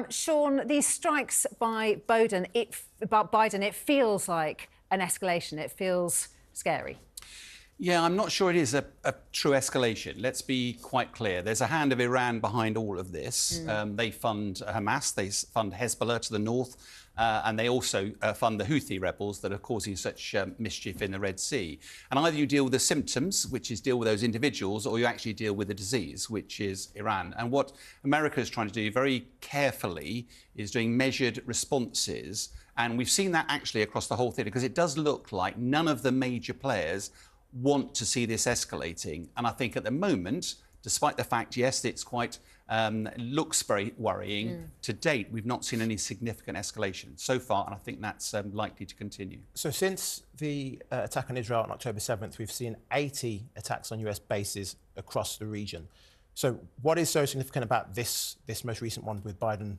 Sean, these strikes by Biden, it feels like an escalation. It feels scary. Yeah, I'm not sure it is a true escalation. Let's be quite clear. There's a hand of Iran behind all of this. They fund Hamas, they fund Hezbollah to the north, and they also fund the Houthi rebels that are causing such mischief in the Red Sea. And either you deal with the symptoms, which is deal with those individuals, or you actually deal with the disease, which is Iran. And what America is trying to do very carefully is doing measured responses. And we've seen that actually across the whole theatre, because it does look like none of the major players want to see this escalating. And I think at the moment, despite the fact, yes, it's quite, looks very worrying, to date, we've not seen any significant escalation so far, and I think that's likely to continue. So since the attack on Israel on October 7th, we've seen 80 attacks on US bases across the region. So what is so significant about this most recent one with Biden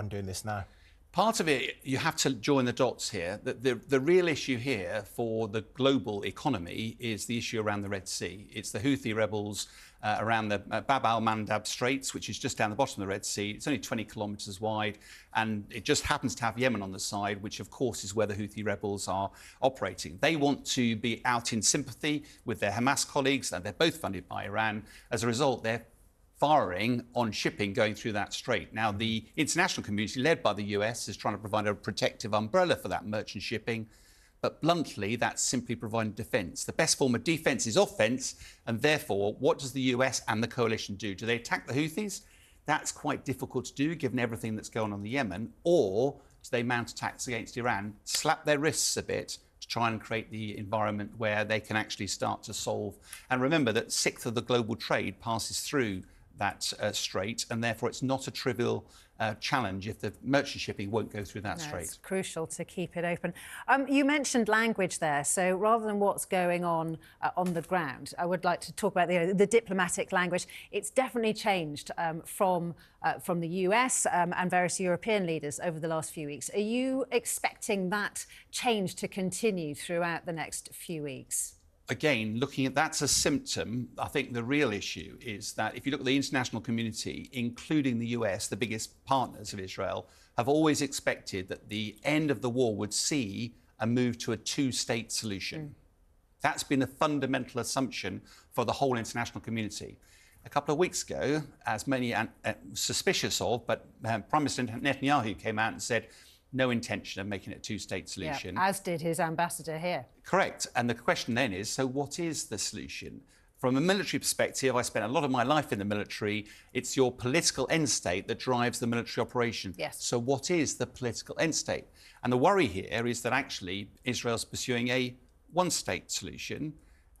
doing this now? Part of it, you have to join the dots here. The real issue here for the global economy is the issue around the Red Sea. It's the Houthi rebels around the Bab al-Mandab Straits, which is just down the bottom of the Red Sea. It's only 20 kilometres wide, and it just happens to have Yemen on the side, which, of course, is where the Houthi rebels are operating. They want to be out in sympathy with their Hamas colleagues, and they're both funded by Iran. As a result, they're firing on shipping going through that strait. Now, the international community, led by the US, is trying to provide a protective umbrella for that merchant shipping. But bluntly, that's simply providing defence. The best form of defence is offence, and therefore, what does the US and the coalition do? Do they attack the Houthis? That's quite difficult to do, given everything that's going on in Yemen. Or do they mount attacks against Iran, slap their wrists a bit, to try and create the environment where they can actually start to solve? And remember that 1/6 of the global trade passes through that strait, and therefore it's not a trivial challenge if the merchant shipping won't go through that strait. It's crucial to keep it open. You mentioned language there, so rather than what's going on the ground, I would like to talk about the diplomatic language. It's definitely changed from the US and various European leaders over the last few weeks. Are you expecting that change to continue throughout the next few weeks? Again, looking at that's a symptom. I think the real issue is that if you look at the international community, including the US, the biggest partners of Israel, have always expected that the end of the war would see a move to a two-state solution. That's been a fundamental assumption for the whole international community. A couple of weeks ago, as many suspicious of, but Prime Minister Netanyahu came out and said, no intention of making it a two-state solution. Yeah, as did his ambassador here. Correct. And the question then is, so what is the solution? From a military perspective, I spent a lot of my life in the military. It's your political end state that drives the military operation. Yes. So what is the political end state? And the worry here is that actually Israel's pursuing a one-state solution,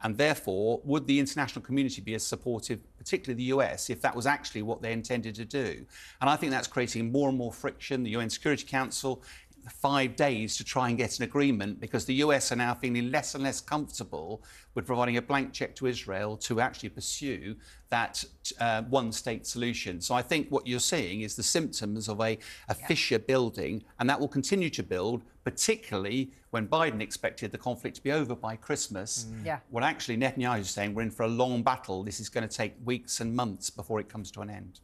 and therefore, would the international community be as supportive, particularly the US, if that was actually what they intended to do? And I think that's creating more and more friction. The UN Security Council, 5 days to try and get an agreement, because the US are now feeling less and less comfortable with providing a blank cheque to Israel to actually pursue that one-state solution. So I think what you're seeing is the symptoms of a fissure building, and that will continue to build, particularly when Biden expected the conflict to be over by Christmas. Well, actually, Netanyahu is saying we're in for a long battle. This is going to take weeks and months before it comes to an end.